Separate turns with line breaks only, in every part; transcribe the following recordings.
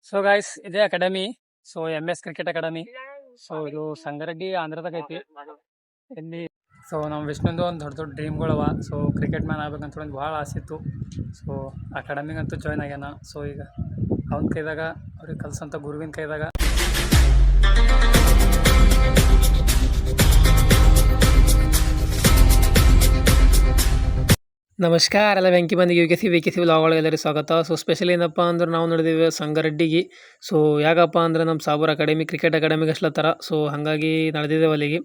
So guys ಇದೇ academy. So MS cricket academy. So ಇದು ಸಂಗಾರೆಡ್ಡಿ ಆಂಧ್ರದಾಗ ಐತಿ. ಇಲ್ಲಿ ಸೊ ನಮ್ಮ ವಿಷ್ಣುಂದು ಒಂದು ದೊಡ್ಡ ದೊಡ್ಡ ಡ್ರೀಮ್ಗಳವ. ಸೊ ಕ್ರಿಕೆಟ್ ಮ್ಯಾನ್ ಆಗ್ಬೇಕಂತ ಒಂದು ಭಾಳ ಆಸೆ ಇತ್ತು. ಸೊ ಅಕಾಡೆಮಿಗಂತೂ ಜಾಯ್ನ್ ಆಗ್ಯಾನ. ಸೊ ಈಗ ಅವನ ಕೈದಾಗ ಅವ್ರಿಗೆ ಕಲ್ಸಂತ ಗುರುವಿನ ಕೈದಾಗ ನಮಸ್ಕಾರ ಎಲ್ಲ ಬೆಂಕಿ ಬಂದಿಗೆ ವಿ ಕೆ ಸಿ ವ್ಲಾಗ್ ಎಲ್ಲರಿಗೂ ಸ್ವಾಗತ. ಸೊ ಸ್ಪೆಷಲಿ ಏನಪ್ಪ ಅಂದ್ರೆ ನಾವು ನೋಡಿದ್ದೀವಿ ಸಂಗಾರೆಡ್ಡಿಗೆ. ಸೊ ಯಾಕಪ್ಪ ಅಂದ್ರೆ ನಮ್ಮ ಸಾಬೂರ್ ಅಕಾಡೆಮಿ ಕ್ರಿಕೆಟ್ ಅಕಾಡೆಮಿಗೆ ಅಷ್ಟಲತ್ತಾರ. ಸೊ ಹಾಗಾಗಿ ನಡೆದಿದ್ದೇವೆ ಅಲ್ಲಿಗೆ.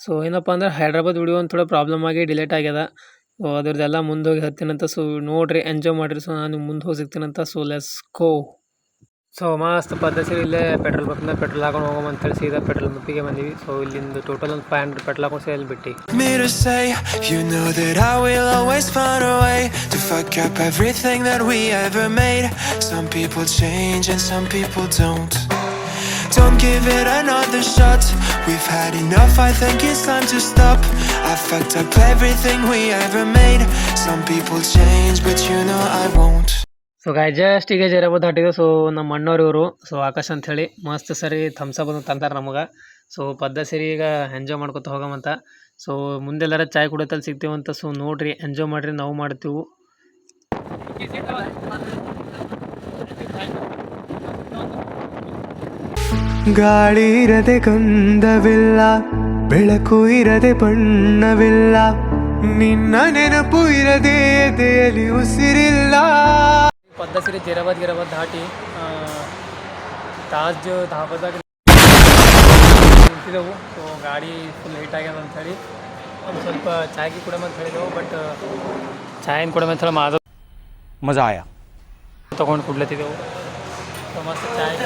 ಸೊ ಏನಪ್ಪ ಅಂದ್ರೆ ಹೈದ್ರಾಬಾದ್ ವಿಡಿಯೋ ಒಂದು ಥೋಡೆ ಪ್ರಾಬ್ಲಮ್ ಆಗಿ ಡಿಲೇಟ್ ಆಗ್ಯದ. ಸೊ ಅದ್ರದ್ದೆಲ್ಲ ಮುಂದೋಗಿ ಹತ್ತೀನಂತ. ಸೊ ನೋಡಿರಿ, ಎಂಜಾಯ್ ಮಾಡಿರಿ. ಸೊ ನಾನು ಮುಂದೆ ಹೋಗಿ ಸಿಗ್ತೀನಂತ. So let's go. ಸೊ ಮಸ್ತ್ ಪದ್ಧತಿ ಇಲ್ಲೇ ಪೆಟ್ರೋಲ್ ಬಂದ ಪೆಟ್ರೋಲ್ ಹಾಕೊಂಡು ಹೋಗೋಮಂತೇಳಿ ಸೀದಾ ಪೆಟ್ರೋಲ್ ಬಂಪಿಗೆ ಬಂದೀವಿ. ಸೊ ಇಲ್ಲಿಂದ ಟೋಟಲ್ ಒಂದು 500 ಪೆಟ್ರೋಲ್ ಹಾಕೊಂಡು ಸೇಲ್ ಬಿಟ್ಟು
me to say, you know that I will always find a way to fuck up everything that we ever made. Some people change and some people don't give it another shot. We've had enough, I think it's time to stop. I fucked up everything we ever made. Some people change but you know I won't.
So ಗಾಯ just ಈಗ Zaheerabad ಹೊಟ್ಟಿದ್ದು. So ನಮ್ಮ ಅಣ್ಣವ್ರು ಇವರು. So Akash ಅಂತ ಹೇಳಿ ಮಸ್ತ್ ಸರಿ thumbs up ಅಂತ ತಂತಾರೆ ನಮಗೆ. ಸೊ ಪದ್ಧತಿ ಈಗ ಎಂಜಾಯ್ ಮಾಡ್ಕೊತ ಹೋಗಮಂತ. ಸೊ ಮುಂದೆಲ್ಲರ ಚಾಯ್ ಕುಡಿತಲ್ಲಿ ಸಿಗ್ತೀವಂತ. ಸೊ ನೋಡ್ರಿ, ಎಂಜಾಯ್ ಮಾಡಿರಿ, ನಾವು ಮಾಡ್ತೀವಿ.
ಗಾಳಿ ಇರದೆ ಗಂಧವಿಲ್ಲ, ಬೆಳಕು ಇರದೆ ಬಣ್ಣವಿಲ್ಲ, ನಿನ್ನ ನೆನಪು ಇರದೆ ಎದೆಯಲ್ಲಿ ಉಸಿರಿಲ್ಲ.
ಪದ್ಧತಿ ಜೈರಾಬಾದ್ ದಾಟಿ ತಾಜ್ ಧಾಬಾದಾಗ ನಿಂತಿದ್ದೆವು. ಸೊ ಗಾಡಿ ಫುಲ್ ಲೇಟ್ ಆಗ್ಯದ ಅಂಥೇಳಿ ಒಂದು ಸ್ವಲ್ಪ ಚಾಯ್ಗೆ ಕೊಡಮಂತ ಹೇಳಿದೆವು. ಬಟ್ ಚಾಯನ್ ಕೊಡಮಂತ ಹೇಳಿ
ಮಜಾ ಆಯ
ತೊಗೊಂಡು ಕುಡ್ಲತ್ತಿದ್ದೆವು. ಸೊ ಮಸ್ತ್ ಚಾಯ್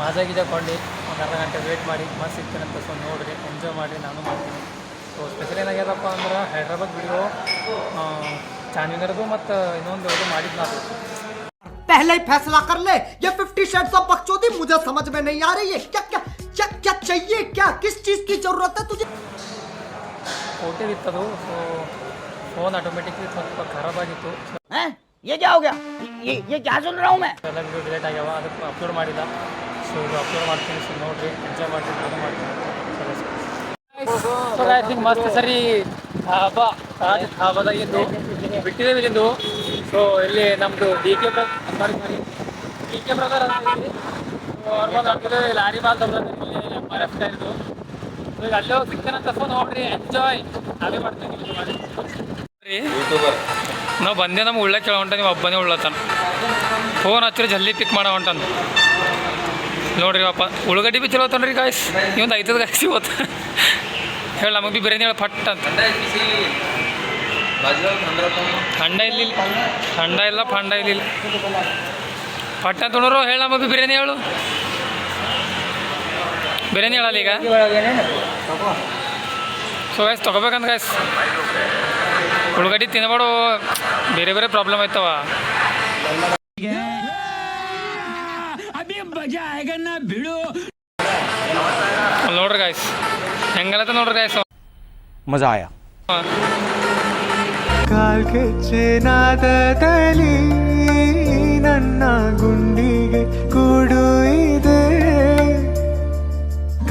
ಮಾಜಾ ಗೀಜಾ ಕೊಂಡು ಒಂದು ಅರ್ಧ ಗಂಟೆ ವೇಟ್ ಮಾಡಿ ಮಸ್ತ್ ಸಿಗ್ತೀನಂತ. ಸೊ ನೋಡಿರಿ, ಎಂಜಾಯ್ ಮಾಡಿರಿ, ನಾನು ಮಾಡ್ತೀನಿ. ಸೊ ಸ್ಪೆಷಲ್ ಏನಾಗ್ಯದಪ್ಪ ಅಂದ್ರೆ ಹೈದ್ರಾಬಾದ್ ವಿಡಿಯೋ ಚಾನ್ವಿನರ್ದು ಮತ್ತು ಇನ್ನೊಂದು ಯಾವುದು ಮಾಡಿದ್ದು ನಾವು.
पहले ही फैसला कर ले, ये 50 शेड्स ऑफ बकचोदी मुझे समझ में नहीं आ रही है. क्या क्या क्या क्या चाहिए, क्या किस चीज की जरूरत है तुझे?
फोटो इತ್ತದು. ಸೊ ಫೋನ್ ಆಟೋಮೆಟಿಕ್ಲಿ ಸ್ವಲ್ಪ ಖರಾಬ್ ಆಗಿತ್ತು.
ये क्या हो गया? ये क्या सुन रहा हूँ मैं?
ಎಲ್ಲ ವಿಡಿಯೋ ಡಿಲೇಟ್ ಆಗ್ಯಾವ, ಅದಕ್ಕೆ ಅಪ್ಲೋಡ್ ಮಾಡಿಲ್ಲ. ಸೊ ಇದು ಅಪ್ಲೋಡ್ ಮಾಡ್ತೀನಿ. ಸೊ ನೋಡಿರಿ, ಎಂಜಾಯ್ ಮಾಡ್ತೀನಿ, ನಾನು ಮಾಡ್ತೀನಿ. ಸೊ ಐ ಥಿಂಕ್ ಮಸ್ತ್ ಸರಿ ಧಾಬಾದಾಗಿದ್ದು ಬಿಟ್ಟಿದ್ದೇವೆ ಇಲ್ಲಿಂದು. ಸೊ ಇಲ್ಲಿ ನಮ್ಮದು ಡಿ ಕೆ ಬ್ರದರ್ ಅಂತ ಹೇಳಿ ಅವ್ರೊಂದು ಹಾಕಿದ್ರೆ ಲಾರಿ ಮಾಲ್ ತಗೊಳ್ತಾರೆ ಇಲ್ಲಿ MRF ಇದ್ದು. ಸೊ ಈಗ ಅಲ್ಲೇ ಹೋಗಿ ಸಿಗ್ತೇನಂತ. ಸೊ ನೋಡ್ರಿ, ಎಂಜಾಯ್ ನಾವೇ ಮಾಡ್ತೀನಿ. ನಾವು ಬಂದೆ, ನಮ್ಗೆ ಉಳ್ಳ ಕೇಳೋ ಹೊಂಟ, ನೀವು ಒಬ್ಬನೇ ಉಳ್ಳತ್ತಾನ. ಫೋನ್ ಹಚ್ಚಿರಿ ಜಲ್ದಿ ಪಿಕ್ ಮಾಡೋ ಹೊಂಟಾನ. ನೋಡ್ರಿ ಅಪ್ಪ ಉಳ್ಳಗಡ್ಡಿ ಬಿ ಚಲೋ ತನ್ರಿ ಗಾಯ್ಸ್. ಇವೊಂದು 5 ಗಾಯ್ಸ್ ಇವತ್ತು ಹೇಳಿ ನಮಗೆ ಬಿ ಬಿರಿಯಾನಿ ಹೇಳಿ ಫಟ್ ಅಂತ. ಥಂಡ ಇಲ್ಲಿ, ಥಂಡ ಇಲ್ಲ, ಫಂಡ ಇಲ್ಲಿ ಫಟ್ ಅಂತ ನೋಡ್ರು. ಹೇಳಿ ನಮಗೆ ಬಿ ಬಿರಿಯಾನಿ ಹೇಳು, ಬಿರಿಯಾನಿ ಹೇಳಲ್ಲ ಈಗ. ಸೊ ಗಾಯ್ಸ್ ತೊಗೋಬೇಕಂತ ಗಾಯ್ಸ್, ಉಳ್ಳಗಡ್ಡಿ ತಿನ್ನಬೇಡು, ಬೇರೆ ಬೇರೆ ಪ್ರಾಬ್ಲಮ್ ಆಯ್ತವ. ನೋಡ್ರಿ ಗಾಯ್ಸ್ ಹೆಂಗಲ್ಲತ್ತ ನೋಡ್ರಿ ಗಾಯ್ಸ್.
ಮಜಾ ಆಯ
ಕಾಲ್ಗೆಚ್ಚೆನಾದದಲ್ಲಿ ನನ್ನ ಗುಂಡಿಗೆ ಕೂಡು ಇದೆ,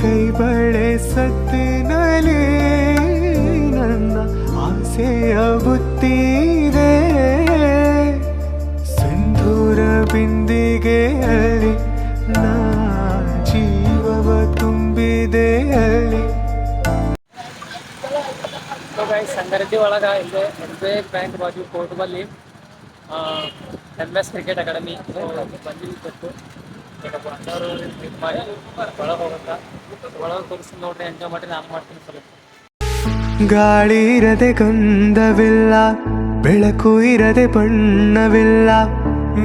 ಕೈ ಬಳೆ ಸತ್ತಿನಲ್ಲಿ ನನ್ನ ಆಸೆಯ ಬುತ್ತಿದೆ, ಸಿಂಧೂರ ಬಿಂದಿಗೆಯಲ್ಲಿ ನಾ ಜೀವವ ತುಂಬಿದೆ ಅಲ್ಲಿ.
ಸಂಗಾರೆಡ್ಡಿ ಒಳಗೆ ಇದೆ ಎಸ್.ಬಿ.ಐ ಬ್ಯಾಂಕ್ ಬಾಜು ಕೋರ್ಟ್ ಬಲ್ಲಿ MS ಕ್ರಿಕೆಟ್ ಅಕಾಡೆಮಿ. ಸೊ ಬಂದಿದ್ದು ಗೊತ್ತು. ಈಗ ಬಂದವರು ಮೀಟ್ ಮಾಡಿ ಒಳಗೆ ಹೋಗುತ್ತಾ, ಒಳಗೆ ತೋರಿಸಿ ನೋಡ್ರಿ, ಎಂಜಾಯ್ ಮಾಡಿ, ನಾನು ಮಾಡ್ತೀನಿ ಸ್ವಲ್ಪ.
ಗಾಳಿ ಇರದೆ ಗಂಧವಿಲ್ಲ, ಬೆಳಕು ಇರದೆ ಬಣ್ಣವಿಲ್ಲ,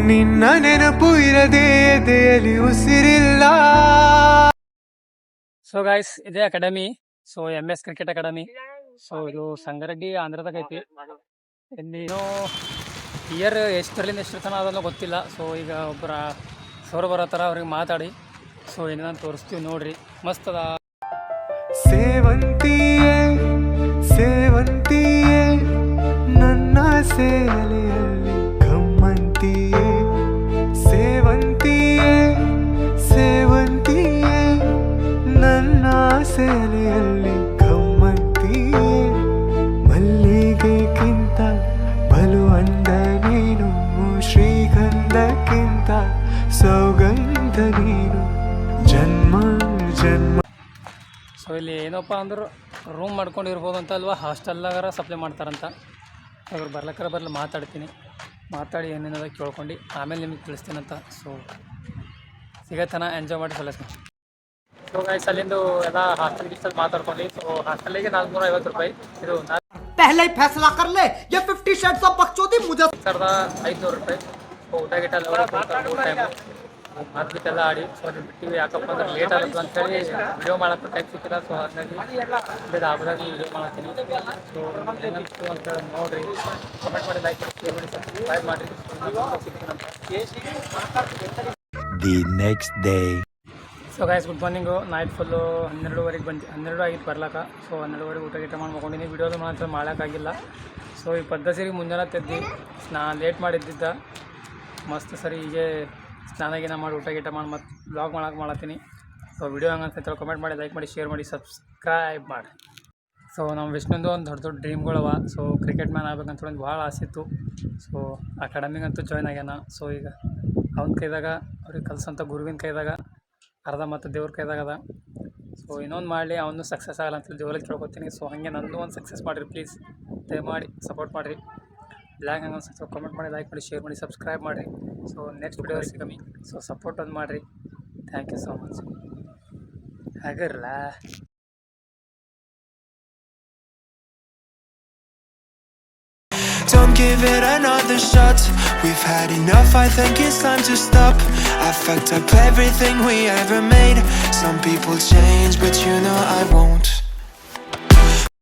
ನಿನ್ನ ನೆನಪು ಇರದೆ ಎದೆಯಲ್ಲಿ ಉಸಿರಿಲ್ಲ.
ಸೊ ಗೈಸ್ ಇದೇ academy. So MS cricket academy. So ಇದು ಸಂಗಾರೆಡ್ಡಿ ಆಂಧ್ರದಾಗ ಐತಿ. ಇನ್ನೇನೋ ಇಯರ್ ಎಷ್ಟರಲ್ಲಿಂದ ಎಷ್ಟು ತನ ಅದನ್ನು ಗೊತ್ತಿಲ್ಲ. ಸೊ ಈಗ ಒಬ್ಬರ ಸರ್ ಬರತ್ತಾರ, ಅವ್ರಿಗೆ ಮಾತಾಡಿ ಸೊ ಏನೇನು ತೋರಿಸ್ತೀವಿ ನೋಡ್ರಿ, ಮಸ್ತ್ ಅದ.
ಸೇವಂತಿಯೇ ಸೇವಂತಿಯೇ ನನ್ನ ಸೇಲೆಯಲ್ಲಿ ಗಮ್ಮಂತಿಯೇ, ಸೇವಂತಿಯೇ ನೀನು ಜನ್ಮ ಜನ್ಮ.
ಸೊ ಇಲ್ಲಿ ಏನಪ್ಪ ಅಂದ್ರೆ ರೂಮ್ ಮಾಡ್ಕೊಂಡಿರ್ಬೋದು ಅಂತ ಅಲ್ವಾ, ಹಾಸ್ಟೆಲ್ನಾಗಾರ ಸಪ್ಲೈ ಮಾಡ್ತಾರಂತ. ಇವ್ರು ಬರ್ಲಿ ಮಾತಾಡಿ ಏನೇನದ ಕೇಳ್ಕೊಂಡು ಆಮೇಲೆ ನಿಮಗೆ ತಿಳಿಸ್ತೀನಂತ. ಸೊ ಸಿಗತ್ತನ ಎಂಜಾಯ್ ಮಾಡಿ ಸಲ. ಸೊ ಗೈಸ್ ಅಲ್ಲಿಂದು ಎಲ್ಲ ಹಾಸ್ಟೆಲ್ ಮಾತಾಡ್ಕೊಂಡು, ಸೊ ಹಾಸ್ಟೆಲಿಗೆ 450 ರೂಪಾಯಿ. ಇದು
पहले ही फैसला कर ले, ये 50 शेड्स ऑफ बकचोदी मुझे
500 ರೂಪಾಯಿ. ಸೊ ಊಟ ಗಿಟ ಟೈಮು ಮಾರ್ಕೆಟೆಲ್ಲ ಆಡಿ. ಸೊ ಅದು ಬಿಟ್ಟಿವಿ, ಯಾಕಪ್ಪ ಅಂದ್ರೆ ಲೇಟ್ ಆಗುತ್ತೆ ಅಂತೇಳಿ ವಿಡಿಯೋ ಮಾಡೋಕ್ಕೆ ಟೈಮ್ ಸಿಕ್ಕಿಲ್ಲ. ಸೊ ಹಾಗಾಗಿ ಹಬ್ಬದಾಗಿ ವಿಡಿಯೋ ಮಾಡ್ತೀನಿ. ಸೊ ಏನಂತು ಅಂತ ನೋಡಿರಿ, ಕಮೆಂಟ್ ಮಾಡಿ, ಲೈಕ್ ಮಾಡಿ, ಶೇರ್ ಮಾಡಿ, ಸಬ್ಸ್ಕ್ರೈಬ್ ಮಾಡಿರಿ.
The next day.
So guys good morning. Night full 12 ಆಗಿತ್ತು ಬರ್ಲಾಕ. ಸೊ 12 ಊಟ ಗಿಟ ಮಾಡಿ ಮಗೊಂಡಿನಿ. ವಿಡಿಯೋದು ಮಾತ್ರ ಮಾಡೋಕ್ಕಾಗಿಲ್ಲ. ಸೊ ಈ ಪದ್ಧತಿಗೆ ಮುಂಜಾನೆ ತೆದ್ದು ಲೇಟ್ ಮಾಡಿದ್ದಿದ್ದ ಮಸ್ತ್ ಸರಿ. ಹೀಗೆ ಸ್ನಾನ ಮಾಡಿ ಊಟ ಗಿಟ ಮಾಡಿ ಮತ್ತೆ ಬ್ಲಾಗ್ ಮಾಡತ್ತೀನಿ. ಸೊ ವಿಡಿಯೋ ಹಂಗೆ ಅಂತ ಕಮೆಂಟ್ ಮಾಡಿ, ಲೈಕ್ ಮಾಡಿ, ಶೇರ್ ಮಾಡಿ, ಸಬ್ಸ್ಕ್ರೈಬ್ ಮಾಡಿ. ಸೊ ನಮ್ಮ ವಿಷ್ಣುಂದು ಒಂದು ದೊಡ್ಡ ಡ್ರೀಮ್ಗಳವ. ಸೊ ಕ್ರಿಕೆಟ್ ಮ್ಯಾನ್ ಆಗ್ಬೇಕಂತ ಒಂದು ಭಾಳ ಆಸೆ ಇತ್ತು. ಸೊ ಅಕಾಡೆಮಿಗಂತೂ ಜಾಯ್ನ್ ಆಗ್ಯಾನ. ಸೊ ಈಗ ಅವನ ಕೈದಾಗ, ಅವ್ರಿಗೆ ಕಲ್ಸಂಥ ಗುರುವಿನ ಕೈದಾಗ ಅರ್ಧ ಮತ್ತು ದೇವ್ರ ಕೈದಾಗದ. ಸೊ ಇನ್ನೊಂದು ಮಾಡಲಿ, ಅವನು ಸಕ್ಸಸ್ ಆಗಲ್ಲ ಅಂತೇಳಿ ದೇವ್ರಿಗೆ ಕೇಳ್ಕೊತೀನಿ. ಸೊ ಹಾಗೆ ನನ್ನದು ಒಂದು ಸಕ್ಸಸ್ ಮಾಡಿರಿ ಪ್ಲೀಸ್, ದಯಮಾಡಿ ಸಪೋರ್ಟ್ ಮಾಡಿರಿ. ಬ್ಲಾಗ್ ಹಂಗೆ ಅನ್ಸುತ್ತೆ ಕಮೆಂಟ್ ಮಾಡಿ, ಲೈಕ್ ಮಾಡಿ, ಶೇರ್ ಮಾಡಿ, ಸಬ್ಸ್ಕ್ರೈಬ್ ಮಾಡಿರಿ. ಸೊ ನೆಕ್ಸ್ಟ್ ವಿಡಿಯೋ ಸಿಗಮಿ. ಸೊ ಸಪೋರ್ಟ್ ಒಂದು ಮಾಡಿರಿ. Thank you so much. ಹಾಗಿರಲ್ಲ.
Don't give it another shot. We've had enough, I think it's time to stop. I fucked up everything we ever made. Some people change, but you know I won't.